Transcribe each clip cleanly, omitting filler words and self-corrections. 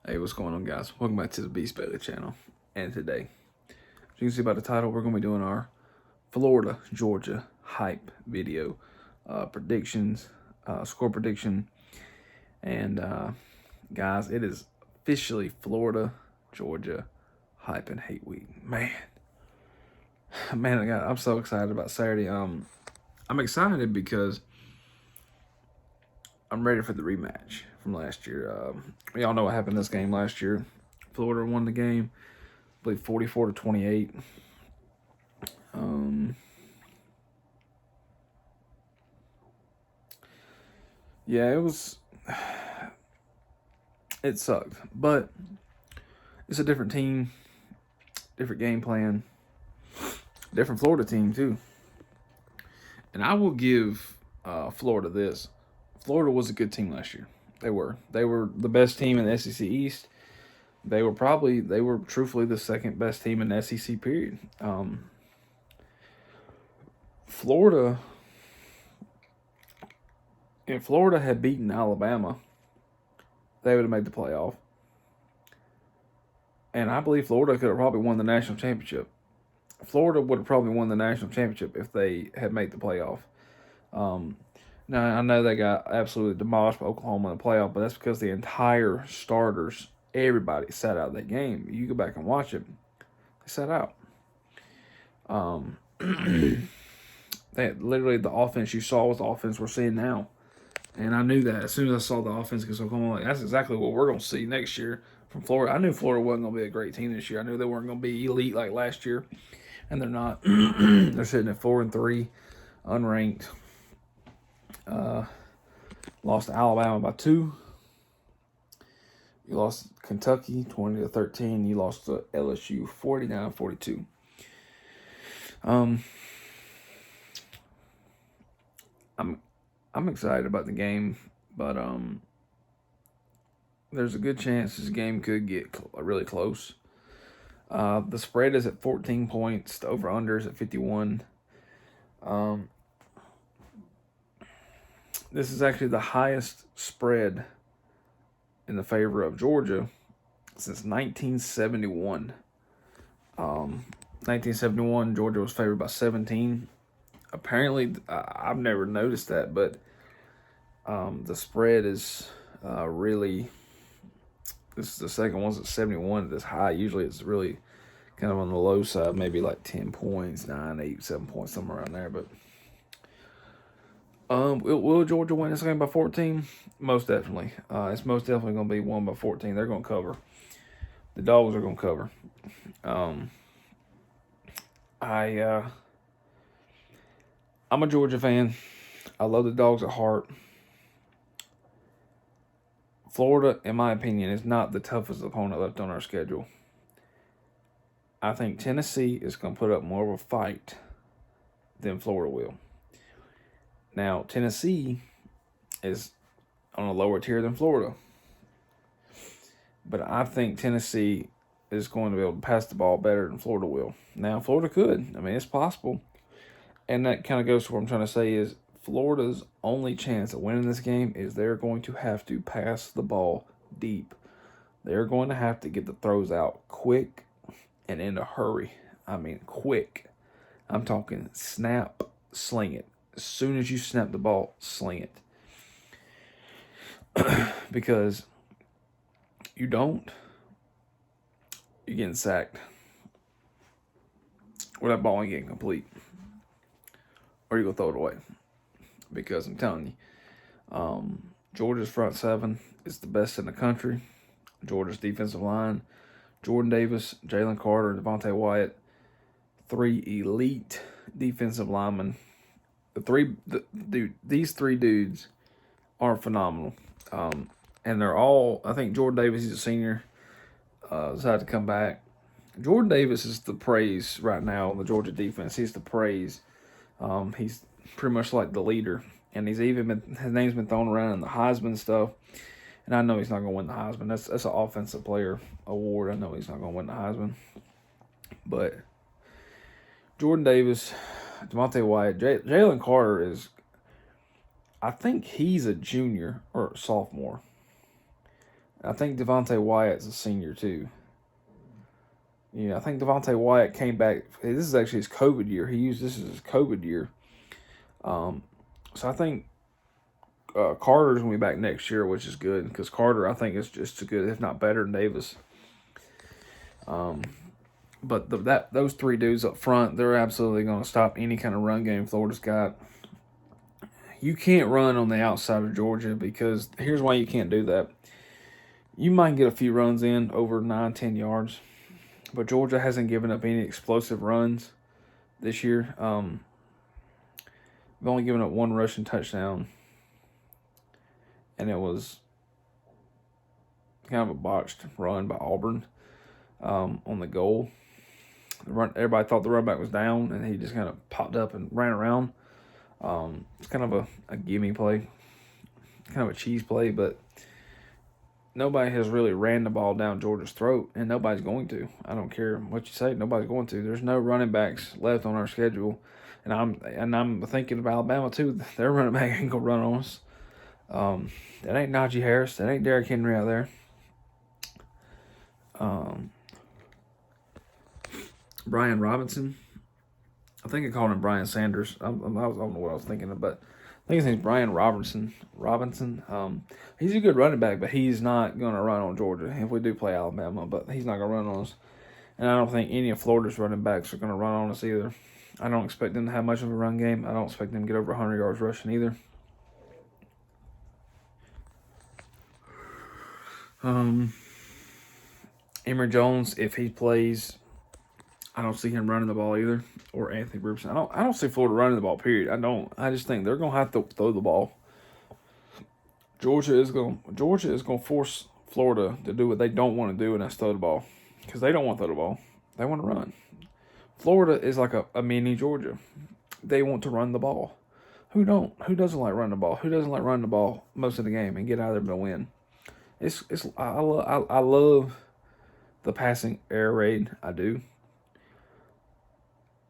Hey, what's going on, guys? Welcome back to the Beast Belly channel. And today, as you can see by the title, we're going to be doing our Florida Georgia hype video predictions, score prediction. And guys, it is officially Florida Georgia hype and hate week. Man, I'm so excited about Saturday. I'm excited because I'm ready for the rematch from last year. We all know what happened in this game last year. Florida won the game, I believe 44-28. Yeah, it sucked, but it's a different team, different game plan, different Florida team too. And I will give Florida this: Florida was a good team last year. They were the best team in the SEC East. They were truthfully the second best team in the SEC period. Florida, if Florida had beaten Alabama, they would have made the playoff. And I believe Florida could have probably won the national championship. Florida would have probably won the national championship if they had made the playoff. Now, I know they got absolutely demolished by Oklahoma in the playoff, but that's because the entire starters, everybody sat out that game. You go back and watch it, they sat out. They literally, the offense you saw was the offense we're seeing now. And I knew that as soon as I saw the offense against Oklahoma, like, that's exactly what we're going to see next year from Florida. I knew Florida wasn't going to be a great team this year. I knew they weren't going to be elite like last year, and they're not. They're sitting at 4-3, unranked. Lost to Alabama by 2. You lost Kentucky 20-13. You lost to LSU 49-42. I'm excited about the game, but there's a good chance this game could get really close. The spread is at 14 points. The over-under is at 51. This is actually the highest spread in the favor of Georgia since 1971. 1971, Georgia was favored by 17. Apparently, I've never noticed that, but the spread is really, this is the second one's at 71 this high. Usually it's really kind of on the low side, maybe like 10 points, 9, 8, 7 points, somewhere around there. But will Georgia win this game by 14? Most definitely. It's most definitely going to be won by 14. They're going to cover. The Dogs are going to cover. I'm a Georgia fan. I love the Dogs at heart. Florida, in my opinion, is not the toughest opponent left on our schedule. I think Tennessee is going to put up more of a fight than Florida will. Now, Tennessee is on a lower tier than Florida. But I think Tennessee is going to be able to pass the ball better than Florida will. Now, Florida could. I mean, it's possible. And that kind of goes to what I'm trying to say is Florida's only chance of winning this game is they're going to have to pass the ball deep. They're going to have to get the throws out quick and in a hurry. I mean, quick. I'm talking snap, sling it. As soon as you snap the ball, sling it. Because you don't, you're getting sacked. Or that ball ain't getting complete. Or you're going to throw it away. Because I'm telling you, Georgia's front seven is the best in the country. Georgia's defensive line, Jordan Davis, Jalen Carter, and Devontae Wyatt, 3 elite defensive linemen. These 3 dudes are phenomenal. And they're all, I think Jordan Davis, he's a senior, decided to come back. Jordan Davis is the praise right now on the Georgia defense. He's the praise. He's pretty much like the leader. And his name's been thrown around in the Heisman stuff. And I know he's not going to win the Heisman. That's an offensive player award. I know he's not going to win the Heisman. But Jordan Davis, Devontae Wyatt, Jalen Carter is, I think he's a junior or sophomore. I think Devontae Wyatt's a senior too. Yeah, I think Devontae Wyatt came back. This is actually his COVID year. He used this as his COVID year. So I think Carter's going to be back next year, which is good because Carter, I think, is just as good, if not better, than Davis. But those three dudes up front, they're absolutely going to stop any kind of run game Florida's got. You can't run on the outside of Georgia because here's why you can't do that. You might get a few runs in over 9-10 yards, but Georgia hasn't given up any explosive runs this year. They've only given up one rushing touchdown, and it was kind of a botched run by Auburn on the goal. Everybody thought the run back was down, and he just kind of popped up and ran around. It's kind of a gimme play, kind of a cheese play, but nobody has really ran the ball down Georgia's throat, and nobody's going to. I don't care what you say, nobody's going to. There's no running backs left on our schedule, and I'm thinking of Alabama too. Their running back ain't gonna run on us. That ain't Najee Harris. That ain't Derrick Henry out there. Brian Robinson. I think I called him Brian Sanders. I don't know what I was thinking of, but I think his name's Brian Robinson. He's a good running back, but he's not going to run on Georgia if we do play Alabama, but he's not going to run on us. And I don't think any of Florida's running backs are going to run on us either. I don't expect them to have much of a run game. I don't expect them to get over 100 yards rushing either. Emory Jones, if he plays, I don't see him running the ball either, or Anthony Bruce. I don't see Florida running the ball, period. I don't. I just think they're gonna have to throw the ball. Georgia is gonna force Florida to do what they don't want to do, and that's throw the ball. Because they don't want to throw the ball. They want to run. Florida is like a mini Georgia. They want to run the ball. Who don't? Who doesn't like running the ball? Who doesn't like running the ball most of the game and get out of there to win? I love the passing air raid. I do.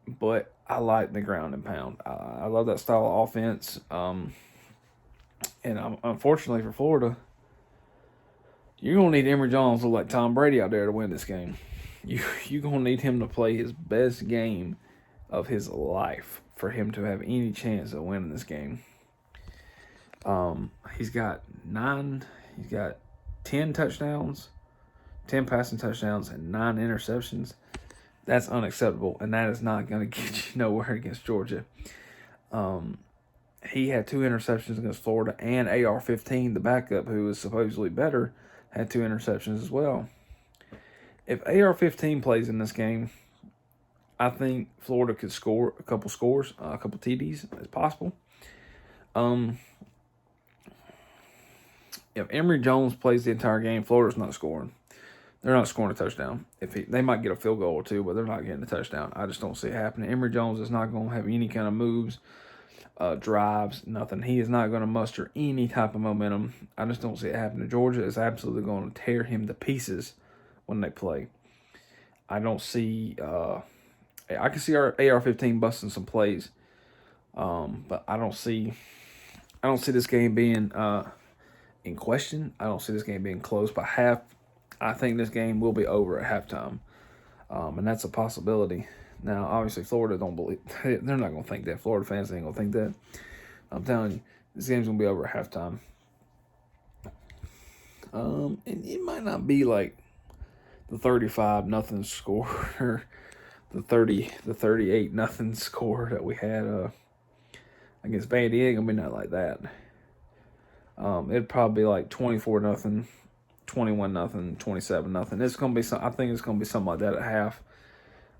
But I like the ground and pound. I love that style of offense. And unfortunately for Florida, you're going to need Emory Jones to look like Tom Brady out there to win this game. You're going to need him to play his best game of his life for him to have any chance of winning this game. He's got 10 touchdowns, 10 passing touchdowns, and 9 interceptions. That's unacceptable, and that is not going to get you nowhere against Georgia. He had 2 interceptions against Florida, and AR-15, the backup, who is supposedly better, had 2 interceptions as well. If AR-15 plays in this game, I think Florida could score a couple scores, a couple TDs as possible. If Emory Jones plays the entire game, Florida's not scoring. They're not scoring a touchdown. They might get a field goal or two, but they're not getting a touchdown. I just don't see it happening. Emory Jones is not going to have any kind of moves, drives, nothing. He is not going to muster any type of momentum. I just don't see it happening. Georgia is absolutely going to tear him to pieces when they play. I don't see. I can see our AR-15 busting some plays, but I don't see this game being in question. I don't see this game being close by half. I think this game will be over at halftime, and that's a possibility. Now, obviously, Florida don't believe – they're not going to think that. Florida fans ain't going to think that. I'm telling you, this game's going to be over at halftime. And it might not be like the 35-0 score or the 38-0 score that we had against Vandy. It ain't going to be nothing like that. It'd probably be like 24-0. 21-0, 27-0. It's gonna be I think it's gonna be something like that at half,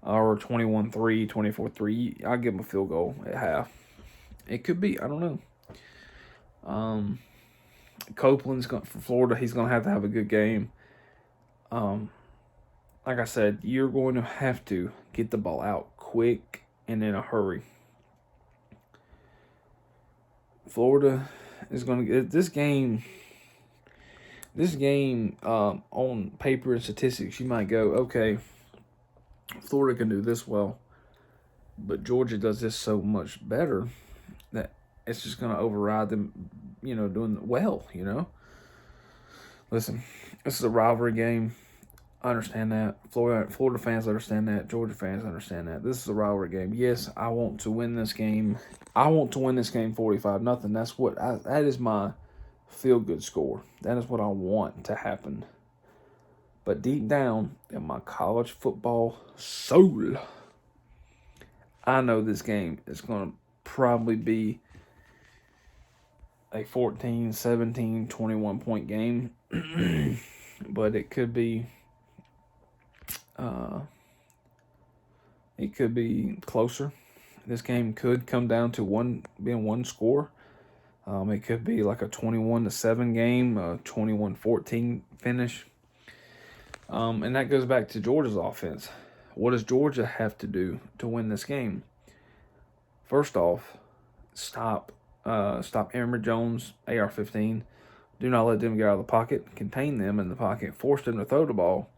or 21-3, 24-3. I'll give them a field goal at half. It could be. I don't know. Copeland's for Florida. He's gonna have a good game. Like I said, you're going to have to get the ball out quick and in a hurry. Florida is gonna get this game. This game, on paper and statistics, you might go, okay, Florida can do this well, but Georgia does this so much better that it's just going to override them, doing well, Listen, this is a rivalry game. I understand that. Florida fans understand that. Georgia fans understand that. This is a rivalry game. Yes, I want to win this game. I want to win this game 45-0. That is my feel good score. That is what I want to happen. But deep down in my college football soul, I know this game is going to probably be a 14, 17, 21 point game. But it could be closer. This game could come down to one score. It could be like a 21-7 game, a 21-14 finish. And that goes back to Georgia's offense. What does Georgia have to do to win this game? First off, stop Aaron Jones, AR-15. Do not let them get out of the pocket. Contain them in the pocket. Force them to throw the ball.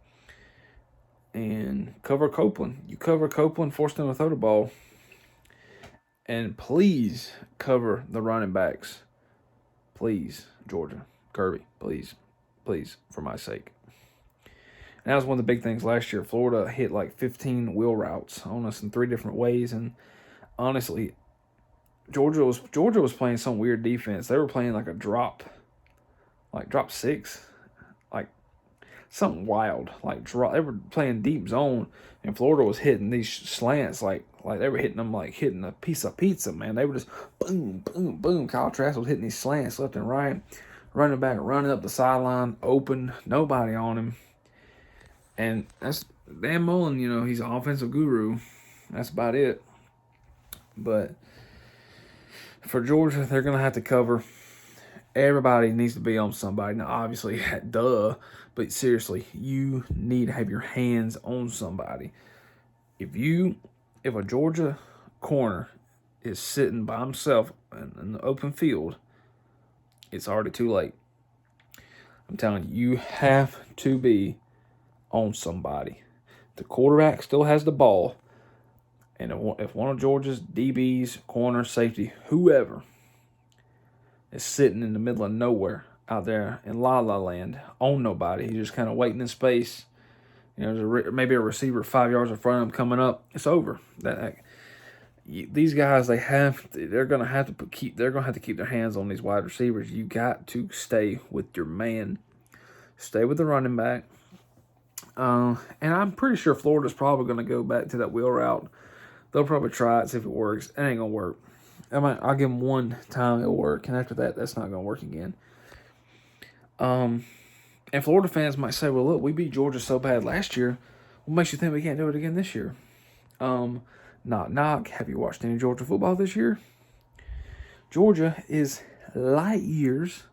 And cover Copeland. You cover Copeland, force them to throw the ball. And please cover the running backs. Please, Georgia. Kirby, please. Please, for my sake. And that was one of the big things last year. Florida hit like 15 wheel routes on us in 3 different ways. And honestly, Georgia was playing some weird defense. They were playing like a drop 6. Like something wild. They were playing deep zone. And Florida was hitting these slants like they were hitting them like hitting a piece of pizza, man. They were just boom, boom, boom. Kyle Trask was hitting these slants left and right. Running back, running up the sideline, open, nobody on him. And that's Dan Mullen, he's an offensive guru. That's about it. But for Georgia, they're going to have to cover. Everybody needs to be on somebody. Now, obviously, duh. But seriously, you need to have your hands on somebody. If a Georgia corner is sitting by himself in the open field, it's already too late. I'm telling you, you have to be on somebody. The quarterback still has the ball. And if one of Georgia's DBs, corner, safety, whoever, is sitting in the middle of nowhere out there in La La Land on nobody, he's just kind of waiting in space. There's maybe a receiver 5 yards in front of him coming up. It's over. These guys, they're gonna have to keep their hands on these wide receivers. You got to stay with your man, stay with the running back. And I'm pretty sure Florida's probably gonna go back to that wheel route. They'll probably try it, see if it works. It ain't gonna work. I'll give them one time it'll work, and after that, that's not gonna work again. And Florida fans might say, well, look, we beat Georgia so bad last year. What makes you think we can't do it again this year? Knock. Have you watched any Georgia football this year? Georgia is light years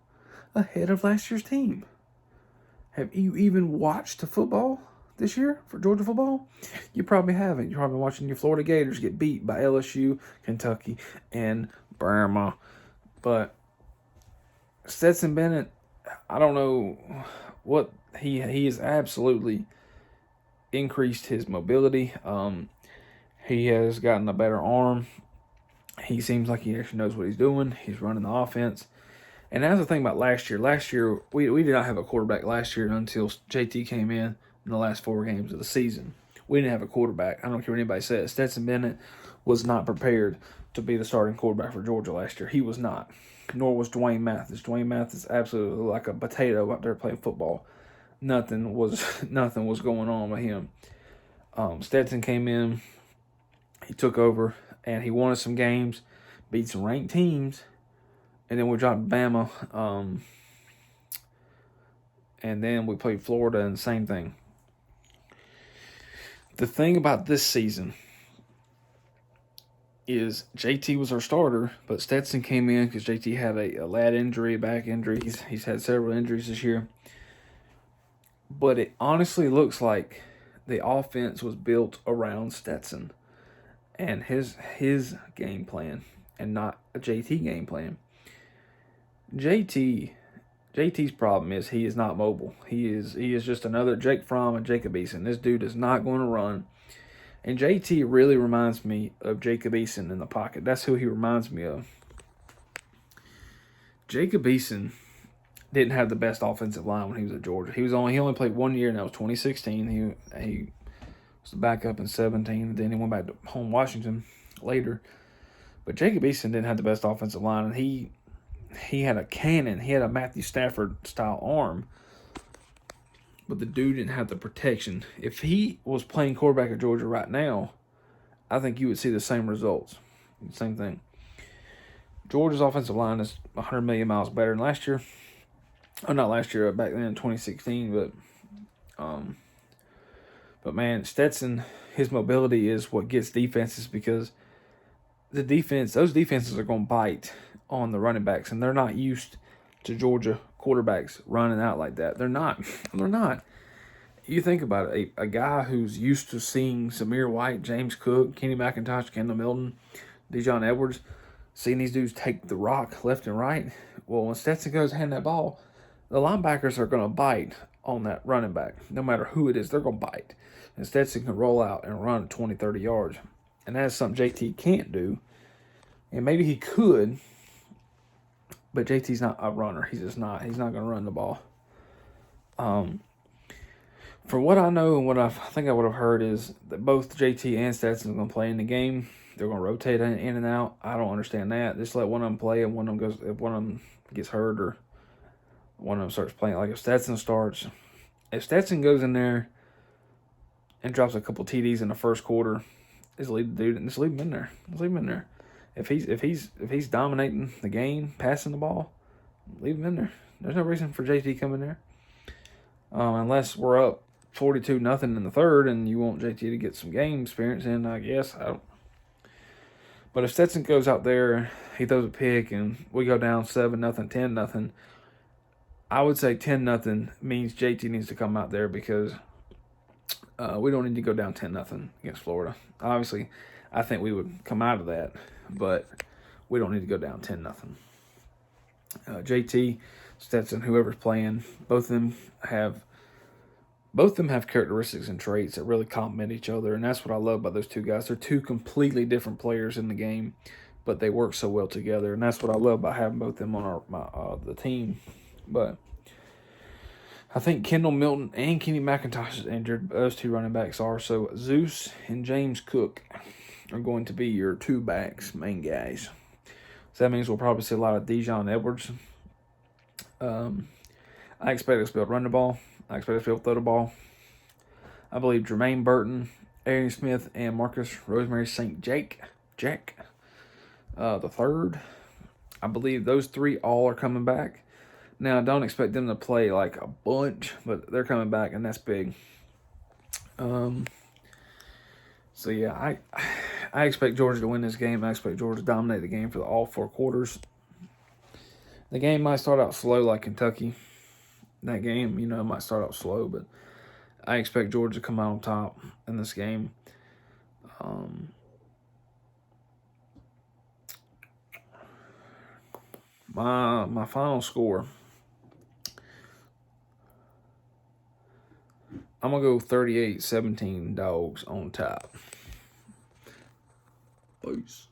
ahead of last year's team. Have you even watched the football this year for Georgia football? You probably haven't. You're probably watching your Florida Gators get beat by LSU, Kentucky, and Burma. But Stetson Bennett, I don't know what he has absolutely increased his mobility. He has gotten a better arm. He seems like he actually knows what he's doing. He's running the offense. And that's the thing about last year. Last year, we did not have a quarterback last year until JT came in the last 4 games of the season. We didn't have a quarterback. I don't care what anybody says. Stetson Bennett was not prepared to be the starting quarterback for Georgia last year. He was not. Nor was Dwayne Mathis. Dwayne Mathis absolutely like a potato out there playing football. Nothing was going on with him. Stetson came in. He took over, and he won us some games, beat some ranked teams, and then we dropped Bama, and then we played Florida, and the same thing. The thing about this season is JT was our starter, but Stetson came in because JT had a lat injury, a back injury. He's had several injuries this year. But it honestly looks like the offense was built around Stetson and his game plan and not a JT game plan. JT's problem is he is not mobile. He is just another Jake Fromm and Jacob Eason. This dude is not going to run. And JT really reminds me of Jacob Eason in the pocket. That's who he reminds me of. Jacob Eason didn't have the best offensive line when he was at Georgia. He only played 1 year, and that was 2016. He was the backup in 17, and then he went back to home Washington later. But Jacob Eason didn't have the best offensive line, and he had a cannon. He had a Matthew Stafford-style arm, but the dude didn't have the protection. If he was playing quarterback at Georgia right now, I think you would see the same results. Same thing. Georgia's offensive line is 100 million miles better than last year. Oh, not last year, back then in 2016, but man, Stetson, his mobility is what gets defenses, because those defenses are going to bite on the running backs, and they're not used to Georgia quarterbacks running out like that. They're not. They're not. You think about it, a guy who's used to seeing Zamir White, James Cook, Kenny McIntosh, Kendall Milton, Dijon Edwards, seeing these dudes take the rock left and right. Well, when Stetson goes to hand that ball, the linebackers are going to bite on that running back. No matter who it is, they're going to bite. And Stetson can roll out and run 20, 30 yards. And that's something JT can't do. And maybe he could, but JT's not a runner. He's just not. He's not going to run the ball. From what I know and what I think I would have heard is that both JT and Stetson are going to play in the game. They're going to rotate in and out. I don't understand that. Just let one of them play, and if one of them gets hurt or one of them starts playing. Like if Stetson goes in there and drops a couple TDs in the first quarter, just leave the dude and just leave him in there. Just leave him in there. If he's dominating the game, passing the ball, leave him in there. There's no reason for JT coming there. Unless we're up 42-0 in the third and you want JT to get some game experience in, I guess. But if Stetson goes out there, he throws a pick, and we go down 7-0, 10-0, I would say 10-0 means JT needs to come out there, because we don't need to go down 10-0 against Florida. Obviously, I think we would come out of that, but we don't need to go down 10-0. JT, Stetson, whoever's playing, both of them have characteristics and traits that really complement each other, and that's what I love about those two guys. They're two completely different players in the game, but they work so well together, and that's what I love about having both of them on the team. But I think Kendall Milton and Kenny McIntosh is injured. Those two running backs are. So Zeus and James Cook are going to be your two backs, main guys. So that means we'll probably see a lot of Dijon Edwards. I expect us to be able to run the ball. I expect us to be able to throw the ball. I believe Jermaine Burton, Arian Smith, and Marcus Rosemary St. Jack the third. I believe those three all are coming back. Now, I don't expect them to play like a bunch, but they're coming back, and that's big. So, yeah, I expect Georgia to win this game. I expect Georgia to dominate the game for all 4 quarters. The game might start out slow like Kentucky. That game, it might start out slow, but I expect Georgia to come out on top in this game. My final score, I'm going to go 38-17 Dogs on top. Peace.